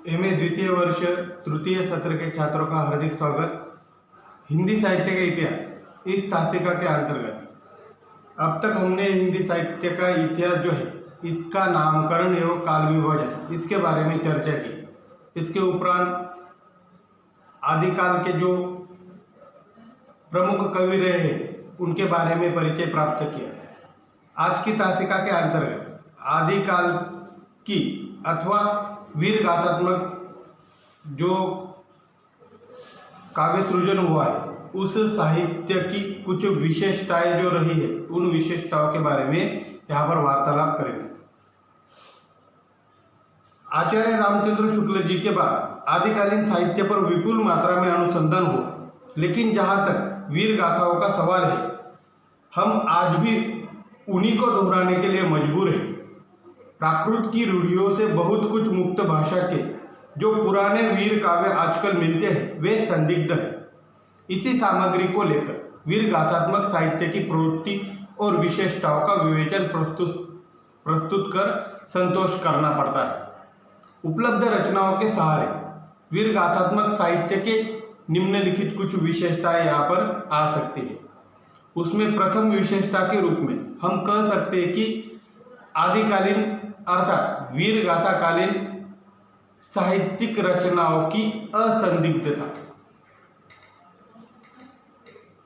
MA द्वितीय वर्ष तृतीय सत्र के छात्रों का हार्दिक स्वागत। हिंदी साहित्य का इतिहास इस तासिका के अंतर्गत अब तक हमने हिंदी साहित्य का इतिहास जो है इसका नामकरण एवं काल विभाजन इसके बारे में चर्चा की। इसके उपरांत आदिकाल के जो प्रमुख कवि रहे हैं उनके बारे में परिचय प्राप्त किया। आज की तासिका के अंतर्गत आदिकाल की अथवा वीर गाथात्मक जो काव्य सृजन हुआ है उस साहित्य की कुछ विशेषताएं जो रही है उन विशेषताओं के बारे में यहाँ पर वार्तालाप करेंगे। आचार्य रामचंद्र शुक्ल जी के बाद आदिकालीन साहित्य पर विपुल मात्रा में अनुसंधान हुआ, लेकिन जहाँ तक वीर गाथाओं का सवाल है हम आज भी उन्हीं को दोहराने के लिए मजबूर हैं। प्राकृत की रूढ़ियों से बहुत कुछ मुक्त भाषा के जो पुराने वीर काव्य आजकल मिलते हैं वे संदिग्ध हैं। इसी सामग्री को लेकर वीर गाथात्मक साहित्य की प्रवृत्ति और विशेषताओं का विवेचन प्रस्तुत कर संतोष करना पड़ता है। उपलब्ध रचनाओं के सहारे वीर गाथात्मक साहित्य के निम्नलिखित कुछ विशेषताएं यहाँ पर आ सकती है। उसमें प्रथम विशेषता के रूप में हम कह सकते हैं कि आदिकालीन अर्थात वीर गाथाकालीन साहित्यिक रचनाओं की असंदिग्धता।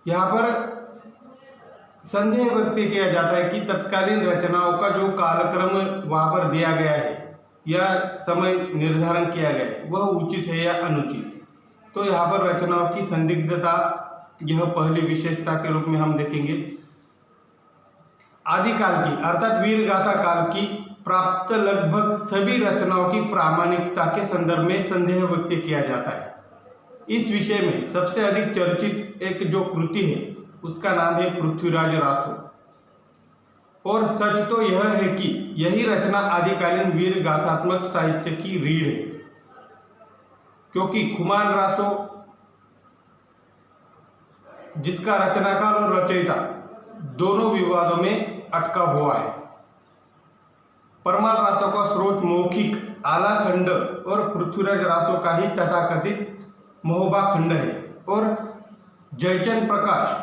यहाँ पर संदेह व्यक्त किया जाता है कि तत्कालीन रचनाओं का जो कालक्रम वहाँ पर दिया गया है या समय निर्धारण किया गया है वह उचित है या अनुचित। तो यहाँ पर रचनाओं की संदिग्धता यह पहली विशेषता के रूप में हम देखेंगे। आदिकाल की अर्थात वीर गाथा काल की प्राप्त लगभग सभी रचनाओं की प्रामाणिकता के संदर्भ में संदेह व्यक्त किया जाता है। इस विषय में सबसे अधिक चर्चित एक जो कृति है उसका नाम है पृथ्वीराज रासो। और सच तो यह है कि यही रचना आदिकालीन वीर गाथात्मक साहित्य की रीढ़ है, क्योंकि खुमान रासो जिसका रचनाकाल और रचयिता दोनों विवादों में अटका हुआ है। परमाल रासो का स्रोत मौखिक आला खंड और पृथ्वीराज रासो का ही तथाकथित महोबा खंड है। और जयचंद प्रकाश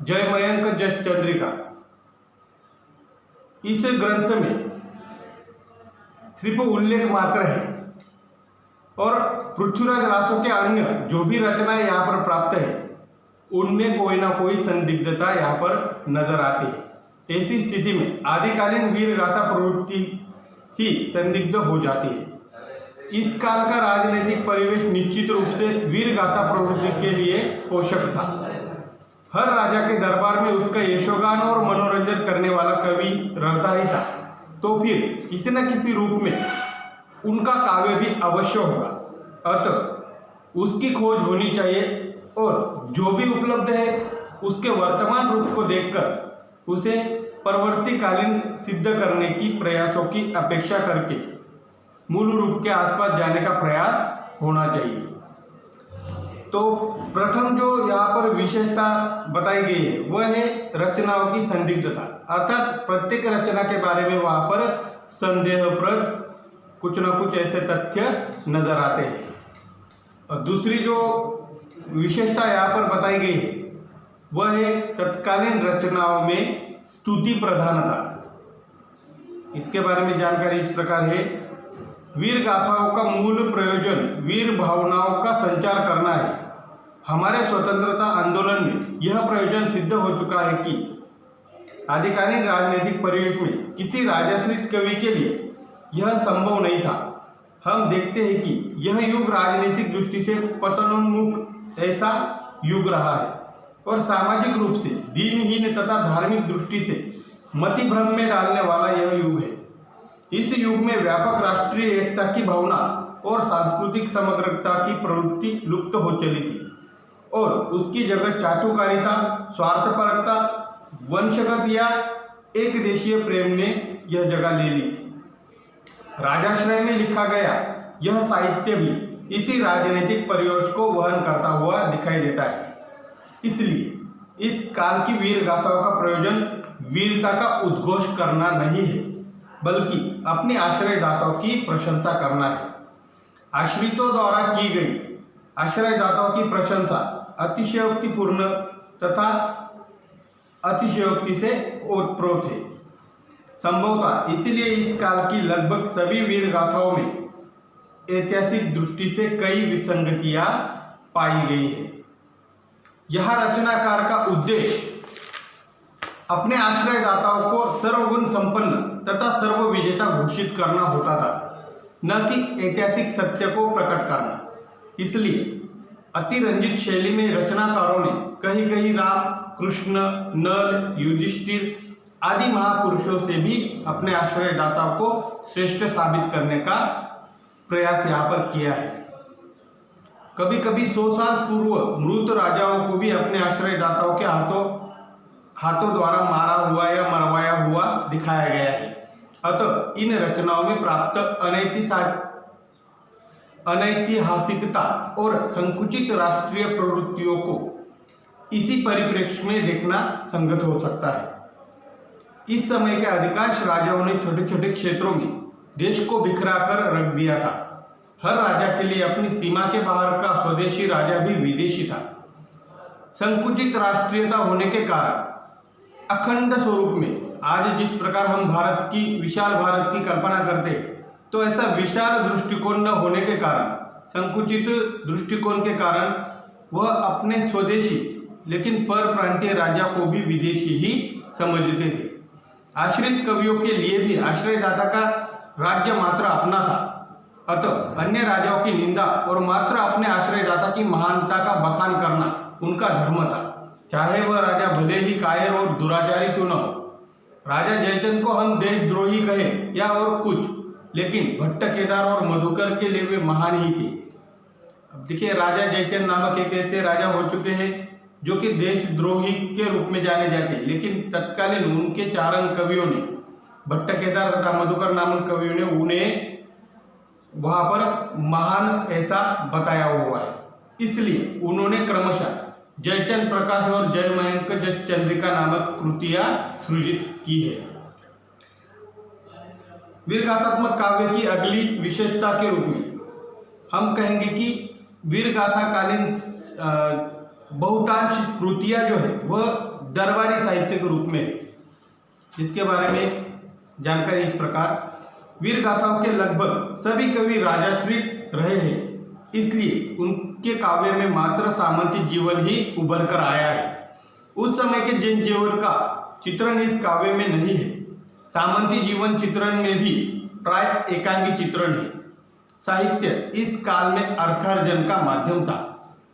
जयमयंक जस चंद्रिका इस ग्रंथ में सिर्फ उल्लेख मात्र है और पृथ्वीराज रासो के अन्य जो भी रचनाएं यहाँ पर प्राप्त है उनमें कोई ना कोई संदिग्धता यहाँ पर नजर आती है। ऐसी स्थिति में आदिकालीन वीर गाथा प्रवृत्ति ही संदिग्ध हो जाती है। इस काल का राजनीतिक परिवेश निश्चित रूप से वीर गाथा प्रवृत्ति के लिए पोषक था। हर राजा के दरबार में उसका यशोगान और मनोरंजन करने वाला कवि रहता ही था, तो फिर किसी न किसी रूप में उनका काव्य भी अवश्य होगा। अतः उसकी खोज होनी चाहिए और जो भी उपलब्ध है उसके वर्तमान रूप को देखकर उसे परवर्तीकालीन सिद्ध करने की प्रयासों की अपेक्षा करके मूल रूप के आसपास जाने का प्रयास होना चाहिए। तो प्रथम जो यहाँ पर विशेषता बताई गई है वह है रचनाओं की संदिग्धता, अर्थात प्रत्येक रचना के बारे में वहाँ पर संदेहप्रद कुछ न कुछ ऐसे तथ्य नजर आते हैं। और दूसरी जो विशेषता यहाँ पर बताई गई है वह है तत्कालीन रचनाओं में स्तुति प्रधानता। इसके बारे में जानकारी इस प्रकार है। वीर गाथाओं का मूल प्रयोजन वीर भावनाओं का संचार करना है। हमारे स्वतंत्रता आंदोलन में यह प्रयोजन सिद्ध हो चुका है कि आदिकालीन राजनीतिक परिवेश में किसी राजाश्रित कवि के लिए यह संभव नहीं था। हम देखते हैं कि यह युग राजनीतिक दृष्टि से पतनोन्मुख ऐसा युग रहा है और सामाजिक रूप से दीनहीन तथा धार्मिक दृष्टि से मतिभ्रम में डालने वाला यह युग है। इस युग में व्यापक राष्ट्रीय एकता की भावना और सांस्कृतिक समग्रता की प्रवृत्ति लुप्त हो चली थी और उसकी जगह चाटुकारिता, स्वार्थपरकता, वंशगत या एक देशीय प्रेम ने यह जगह ले ली थी। राजाश्रय में लिखा गया यह साहित्य भी इसी राजनीतिक परिवेश को वहन करता हुआ दिखाई देता है। इसलिए इस काल की वीर गाथाओं का प्रयोजन वीरता का उद्घोष करना नहीं है, बल्कि अपने आश्रयदाताओं की प्रशंसा करना है। आश्रितों द्वारा की गई आश्रयदाताओं की प्रशंसा अतिशयोक्तिपूर्ण तथा अतिशयोक्ति से ओतप्रोत है। संभवतः इसलिए इस काल की लगभग सभी वीर गाथाओं में ऐतिहासिक दृष्टि से कई विसंगतियां पाई गई है। यह रचनाकार का उद्देश्य अपने आश्रयदाताओं को सर्वगुण संपन्न तथा सर्वविजेता घोषित करना होता था, न कि ऐतिहासिक सत्य को प्रकट करना। इसलिए अतिरंजित शैली में रचनाकारों ने कहीं कहीं राम, कृष्ण, नल, युधिष्ठिर आदि महापुरुषों से भी अपने आश्रयदाताओं को श्रेष्ठ साबित करने का प्रयास यहाँ पर किया है। कभी कभी 100 साल पूर्व मृत राजाओं को भी अपने आश्रयदाताओं के हाथों द्वारा मारा हुआ या मरवाया हुआ दिखाया गया है। अतः इन रचनाओं में प्राप्त अनैतिहासिकता और संकुचित राष्ट्रीय प्रवृत्तियों को इसी परिप्रेक्ष्य में देखना संगत हो सकता है। इस समय के अधिकांश राजाओं ने छोटे छोटे क्षेत्रों में देश को बिखरा कर रख दिया था। हर राजा के लिए अपनी सीमा के बाहर का स्वदेशी राजा भी विदेशी था। संकुचित राष्ट्रीयता होने के कारण अखंड स्वरूप में आज जिस प्रकार हम विशाल भारत की कल्पना करते, तो ऐसा विशाल दृष्टिकोण न होने के कारण, संकुचित दृष्टिकोण के कारण वह अपने स्वदेशी लेकिन पर प्रांतीय राजा को भी विदेशी ही समझते थे। आश्रित कवियों के लिए भी आश्रयदाता का राज्य मात्र अपना था। अतः अन्य राजाओं की निंदा और मात्र अपने आश्रयदाता की महानता का बखान करना उनका धर्म था, चाहे वह राजा भले ही कायर और दुराचारी क्यों न हो। राजा जयचंद को हम देशद्रोही कहे या और कुछ, लेकिन भट्ट, केदार और मधुकर के लिए वे महान ही थे। अब देखिए, राजा जयचंद नामक एक ऐसे राजा हो चुके हैं जो कि देशद्रोही के रूप में जाने जाते हैं, लेकिन तत्कालीन उनके चारण कवियों ने, भट्ट, केदार तथा मधुकर नामक कवियों ने उन्हें वहां पर महान ऐसा बताया हुआ है। इसलिए उन्होंने क्रमशः जयचंद प्रकाश और जयमयंक जस चंद्रिका नामक कृतियां सृजित की है। वीरगाथात्मक काव्य की अगली विशेषता के रूप में हम कहेंगे कि वीरगाथा कालीन बहुतांश कृतियां जो है वह दरबारी साहित्य के रूप में है। इसके बारे में जानकारी इस प्रकार, वीरगाथाओं के लगभग सभी कवि राजाश्रित रहे हैं, इसलिए उनके काव्य में मात्र सामंती जीवन ही उभर कर आया है। उस समय के जन जीवन का चित्रण इस काव्य में नहीं है। सामंती जीवन चित्रण में भी प्राय एकांगी चित्रण है। साहित्य इस काल में अर्थार्जन का माध्यम था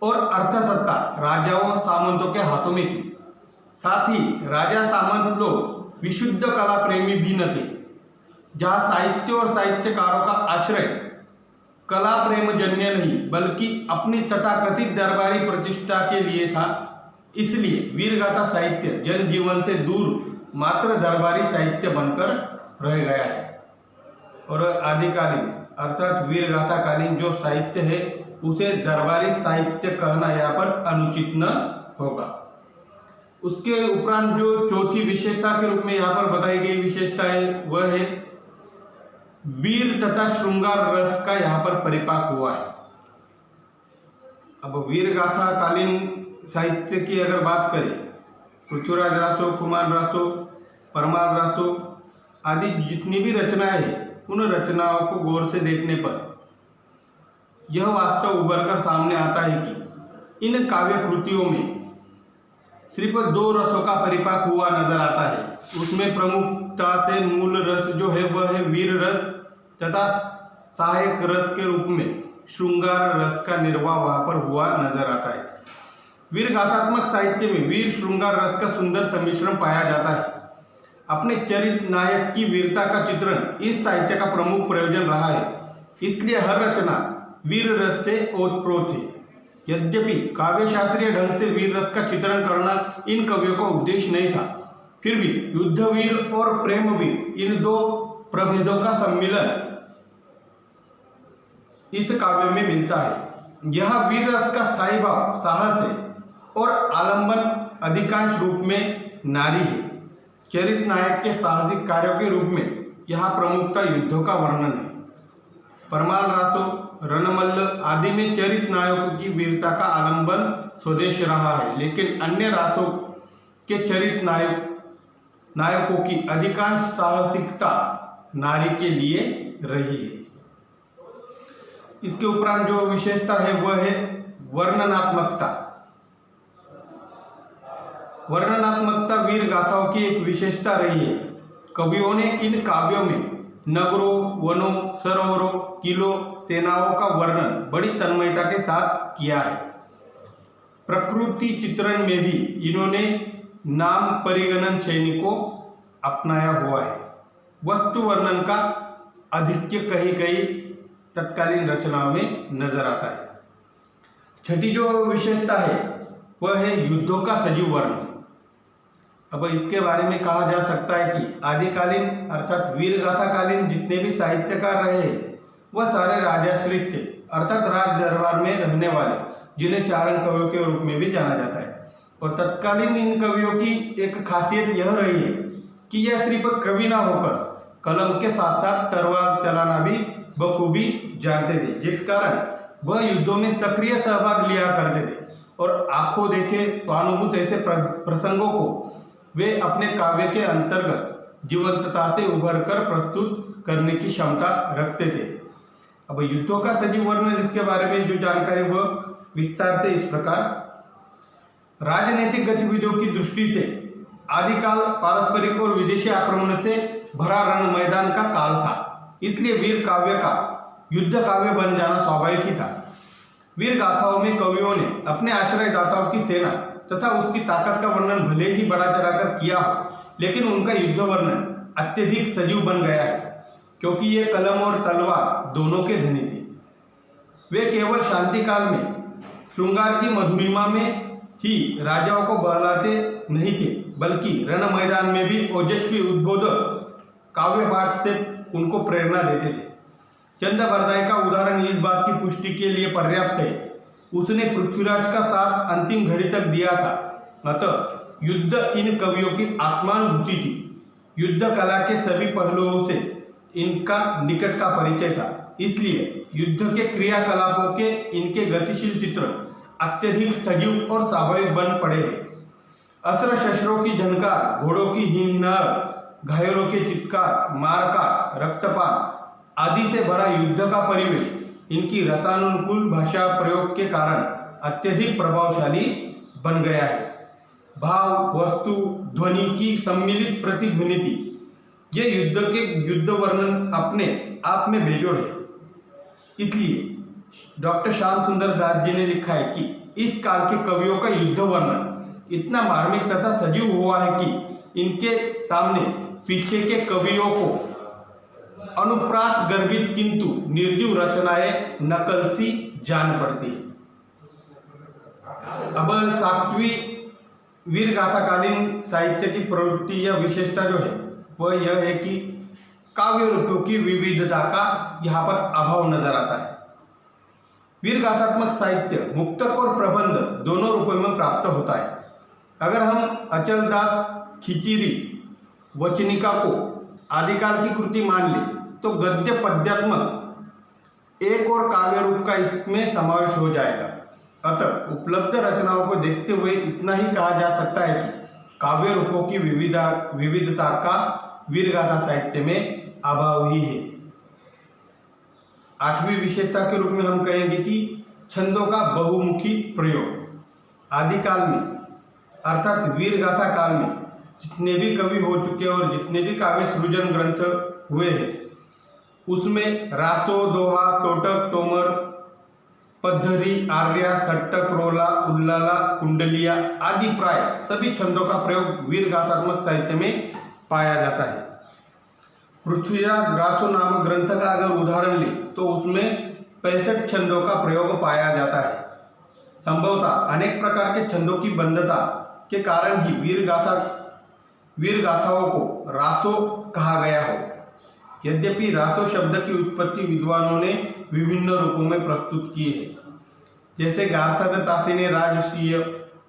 और अर्थसत्ता राजाओं सामंतों के हाथों में थी। साथ ही राजा सामंत लोग विशुद्ध कला प्रेमी भी न थे। जहाँ साहित्य और साहित्यकारों का आश्रय कला प्रेम जन्य नहीं बल्कि अपनी तथाकथित दरबारी प्रतिष्ठा के लिए था, इसलिए वीरगाथा साहित्य जनजीवन से दूर मात्र दरबारी साहित्य बनकर रह गया है। और आदिकालीन अर्थात वीरगाथा कालीन जो साहित्य है उसे दरबारी साहित्य कहना यहाँ पर अनुचित न होगा। उसके उपरांत जो चौथी विशेषता के रूप में यहाँ पर बताई गई विशेषता है वह है वीर तथा श्रृंगार रस का यहाँ पर परिपाक हुआ है। अब वीरगाथा कालीन साहित्य की अगर बात करें, पृथ्वीराज रासो, कुमार रासो, परमार रासो आदि जितनी भी रचनाएं हैं, उन रचनाओं को गौर से देखने पर यह वास्तव उभर कर सामने आता है कि इन काव्य कृतियों में सिर्फ 2 रसों का परिपाक हुआ नजर आता है। उसमें प्रमुखता से मूल रस जो है वह है वीर रस तथा सहायक रस के रूप में श्रृंगार रस का निर्वाह वहां पर हुआ नजर आता है। वीरगाथात्मक साहित्य में वीर श्रृंगार रस का सुंदर सम्मिश्रण पाया जाता है। अपने चरित्र नायक की वीरता का चित्रण इस साहित्य का प्रमुख प्रयोजन रहा है, इसलिए हर रचना वीर रस से ओतप्रोत है। यद्यपि काव्य शास्त्रीय ढंग से वीर रस का चित्रण करना इन कवियों का उद्देश्य नहीं था, फिर भी युद्धवीर और प्रेमवीर इन 2 प्रभेदों का सम्मिलन इस काव्य में मिलता है। यह वीर रस का स्थायी भाव साहस है और आलंबन अधिकांश रूप में नारी है। चरित्र नायक के साहसिक कार्यों के रूप में यहाँ प्रमुखता युद्धों का वर्णन है। परमाल रासो, रणमल्ल आदि में चरित नायकों की वीरता का आलंबन स्वदेश रहा है, लेकिन अन्य रासों के चरित नायकों की अधिकांश साहसिकता नारी के लिए रही है। इसके उपरांत जो विशेषता है वह है वर्णनात्मकता। वर्णनात्मकता वीर गाथाओं की एक विशेषता रही है। कवियों ने इन काव्यों में नगरों, वनों, सरोवरों, किलों, सेनाओं का वर्णन बड़ी तन्मयता के साथ किया है। प्रकृति चित्रण में भी इन्होंने नाम परिगणन शैली को अपनाया हुआ है। वस्तु वर्णन का आधिक्य कहीं कहीं तत्कालीन रचनाओं में नजर आता है। छठी जो विशेषता है वह है युद्धों का सजीव वर्णन। अब इसके बारे में कहा जा सकता है कि आदिकालीन अर्थात वीर गाथा कालीन जितने भी साहित्यकार रहे वह सारे राजाश्रित थे, अर्थात राज दरबार में रहने वाले, जिन्हें चारण कवियों के रूप में भी जाना जाता है। और तत्कालीन इन कवियों की एक खासियत यह रही है कि यह सिर्फ कवि ना होकर कलम के साथ साथ तलवार चलाना भी बखूबी जानते थे, जिस कारण वह युद्धों में सक्रिय सहभाग लिया करते थे और आंखों देखे स्वानुभूत ऐसे प्रसंगों को वे अपने काव्य के अंतर्गत जीवंतता से उभर कर प्रस्तुत करने की क्षमता रखते थे। अब युद्धों का सजीव वर्णन, इसके बारे में जो जानकारी वह विस्तार से इस प्रकार। राजनीतिक गतिविधियों की दृष्टि से आदिकाल पारस्परिक और विदेशी आक्रमण से भरा रण मैदान का काल था, इसलिए वीर काव्य का युद्ध काव्य बन जाना स्वाभाविक ही था। वीर गाथाओं में कवियों ने अपने आश्रयदाताओं की सेना तथा उसकी ताकत का वर्णन भले ही बढ़ा चढ़ाकर किया हो, लेकिन उनका युद्ध वर्णन अत्यधिक सजीव बन गया है, क्योंकि ये कलम और तलवार दोनों के धनी थे। वे केवल शांति काल में श्रृंगार की मधुरिमा में ही राजाओं को बहलाते नहीं थे, बल्कि रण मैदान में भी ओजस्वी उद्बोधक काव्य पाठ से उनको प्रेरणा देते थे। चंद बरदाई का उदाहरण इस बात की पुष्टि के लिए पर्याप्त है। उसने पृथ्वीराज का साथ अंतिम घड़ी तक दिया था। अतः युद्ध इन कवियों की आत्मानुभूति थी। युद्ध कला के सभी पहलुओं से इनका निकट का परिचय था, इसलिए युद्ध के क्रियाकलापों के इनके गतिशील चित्र अत्यधिक सजीव और स्वाभाविक बन पड़े हैं। अस्त्र शस्त्रों की झनकार, घोड़ों की हिनहिनाहट, घायलों के चित्कार, मारकाट, रक्तपात आदि से भरा युद्ध का परिवेश इनकी रसानुकूल भाषा प्रयोग के कारण अत्यधिक प्रभावशाली बन गया है। भाव, वस्तु, ध्वनि की सम्मिलित प्रतिध्वनिति, ये युद्ध वर्णन अपने आप में बेजोड़ है। इसलिए डॉक्टर श्याम सुंदर दास जी ने लिखा है कि इस काल के कवियों का युद्ध वर्णन इतना मार्मिक तथा सजीव हुआ है कि इनके सामने पीछे के कवियों को अनुप्रास गर्भित किंतु निर्जीव रचनाएं नकल सी जान पड़ती है। अब सातवीं वीर गाथाकालीन साहित्य की प्रवृत्ति या विशेषता जो है वह यह है कि काव्य रूपों की विविधता का यहाँ पर अभाव नजर आता है। वीर गाथात्मक साहित्य मुक्तक और प्रबंध दोनों रूपों में प्राप्त होता है। अगर हम अचलदास खिचिरी वचनिका को आदिकाल की कृति मान ले तो गद्य पद्यात्मक एक और काव्य रूप का इसमें समावेश हो जाएगा। अतः उपलब्ध रचनाओं को देखते हुए इतना ही कहा जा सकता है कि काव्य रूपों की विविधता का वीरगाथा साहित्य में अभाव ही है। आठवीं विशेषता के रूप में हम कहेंगे कि छंदों का बहुमुखी प्रयोग। आदिकाल में अर्थात वीरगाथा काल में जितने भी कवि हो चुके और जितने भी काव्य सृजन ग्रंथ हुए हैं उसमें रासो, दोहा, तोटक, तोमर, पद्धरी, आर्या, सट्टक, रोला, उल्लाला, कुंडलिया आदि प्राय सभी छंदों का प्रयोग वीरगाथात्मक साहित्य में पाया जाता है। पृथ्वीराज रासो नामक ग्रंथ का अगर उदाहरण ले तो उसमें 65 छंदों का प्रयोग पाया जाता है। संभवतः अनेक प्रकार के छंदों की बंधता के कारण ही वीरगाथाओं को रासो कहा गया हो। यद्यपि रासो शब्द की उत्पत्ति विद्वानों ने विभिन्न रूपों में प्रस्तुत की है, जैसे गारसाद तासी ने राजसीय,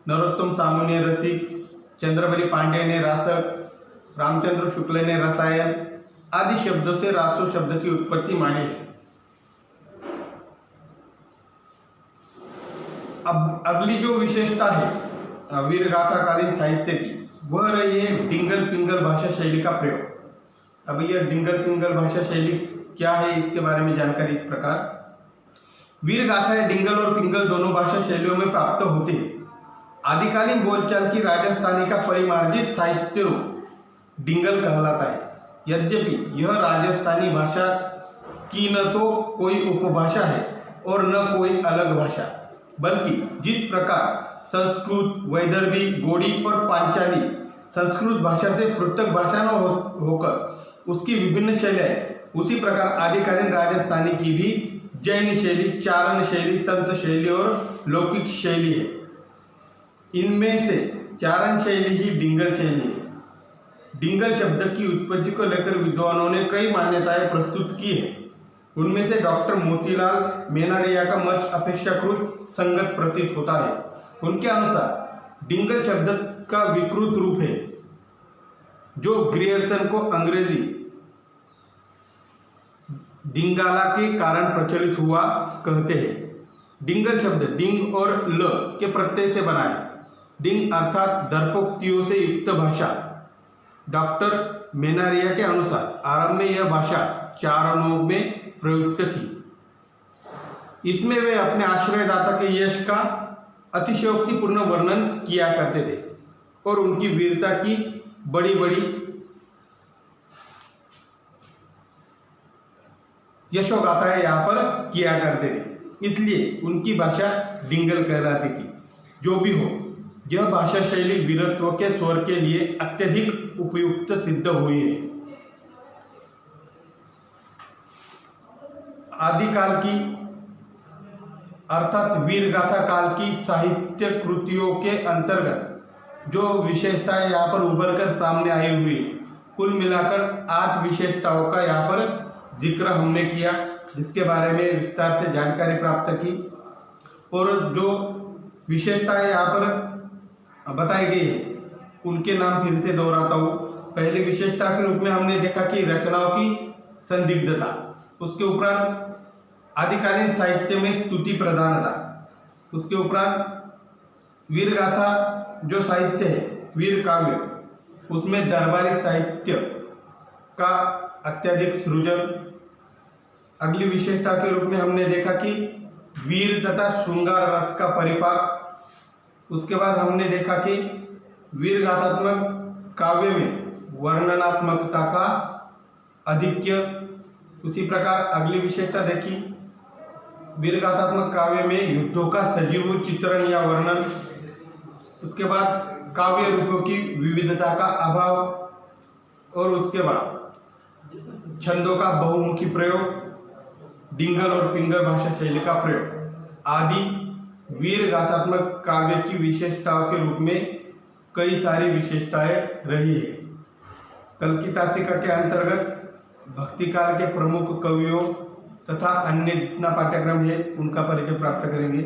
नरोत्तम सामू ने रसिक, चंद्रबली पांडे ने रासक, रामचंद्र शुक्ल ने रसायन आदि शब्दों से रासो शब्द की उत्पत्ति मानी है। अब अगली जो विशेषता है वीर गाथाकालीन साहित्य की, वह रही है डिंगल पिंगल भाषा शैली का प्रयोग। अब यह डिंगल पिंगल भाषा शैली क्या है, इसके बारे में जानकारी इस प्रकार। वीर गाथाएं डिंगल और पिंगल दोनों भाषा शैलियों में प्राप्त होती है। आदिकालीन बोलचाल की राजस्थानी का परिमार्जित साहित्य रूप डिंगल कहलाता है। यद्यपि यह राजस्थानी भाषा की न तो कोई उपभाषा है और न कोई अलग भाषा, बल्कि जिस प्रकार संस्कृत, वैदर्भी, गोड़ी और पांचाली संस्कृत भाषा से पृथक भाषा न होकर उसकी विभिन्न शैलियाँ, उसी प्रकार आदिकालीन राजस्थानी की भी जैन शैली, चारण शैली, संत शैली और लौकिक शैली है। इनमें से चारण शैली ही डिंगल शैली है। डिंगल शब्द की उत्पत्ति को लेकर विद्वानों ने कई मान्यताएं प्रस्तुत की है। उनमें से डॉक्टर मोतीलाल मेनारिया का मत अपेक्षाकृत संगत प्रतीत होता है। उनके अनुसार डिंगल शब्द का विकृत रूप है, जो ग्रियर्सन को अंग्रेजी डिंगाला के कारण प्रचलित हुआ कहते हैं। डिंगल शब्द डिंग और ल के प्रत्यय से बना है। डिंग अर्थात दर्पोक्तियों से युक्त भाषा। डॉक्टर मेनारिया के अनुसार आरंभ में यह भाषा चारणों में प्रयुक्त थी। इसमें वे अपने आश्रयदाता के यश का अतिशयोक्तिपूर्ण वर्णन किया करते थे और उनकी वीरता की बड़ी बड़ी यशोगाथाएं यहाँ पर किया करते थे, इसलिए उनकी भाषा डिंगल कहलाती थी। जो भी हो, यह भाषा शैली वीरत्व के स्वर के लिए अत्यधिक उपयुक्त सिद्ध हुई है। आदिकाल की अर्थात वीर गाथा काल की साहित्य कृतियों के अंतर्गत जो विशेषताएं यहाँ पर उभर कर सामने आई हुई, कुल मिलाकर 8 विशेषताओं का यहाँ पर जिक्र हमने किया, जिसके बारे में विस्तार से जानकारी प्राप्त की। और जो विशेषताएं यहाँ पर बताई गई है, उनके नाम फिर से दोहराता हूँ। पहली विशेषता के रूप में हमने देखा कि रचनाओं की संदिग्धता, उसके उपरांत आदिकालीन साहित्य में स्तुति प्रधानता, उसके उपरांत वीर गाथा जो साहित्य है, वीर काव्य, उसमें दरबारी साहित्य का अत्यधिक सृजन। अगली विशेषता के रूप में हमने देखा कि वीर तथा श्रृंगार रस का परिपाक। उसके बाद हमने देखा कि वीर गाथात्मक काव्य में वर्णनात्मकता का आधिक्य। उसी प्रकार अगली विशेषता देखी, वीर गाथात्मक काव्य में युद्धों का सजीव चित्रण या वर्णन। उसके बाद काव्य रूपों की विविधता का अभाव, और उसके बाद छंदों का बहुमुखी प्रयोग, डिंगल और पिंगल भाषा शैली का प्रयोग आदि वीर गाथात्मक काव्य की विशेषताओं के रूप में कई सारी विशेषताएं रही है। कल की तासिका के अंतर्गत भक्तिकाल के प्रमुख कवियों तथा अन्य जितना पाठ्यक्रम है उनका परिचय प्राप्त करेंगे।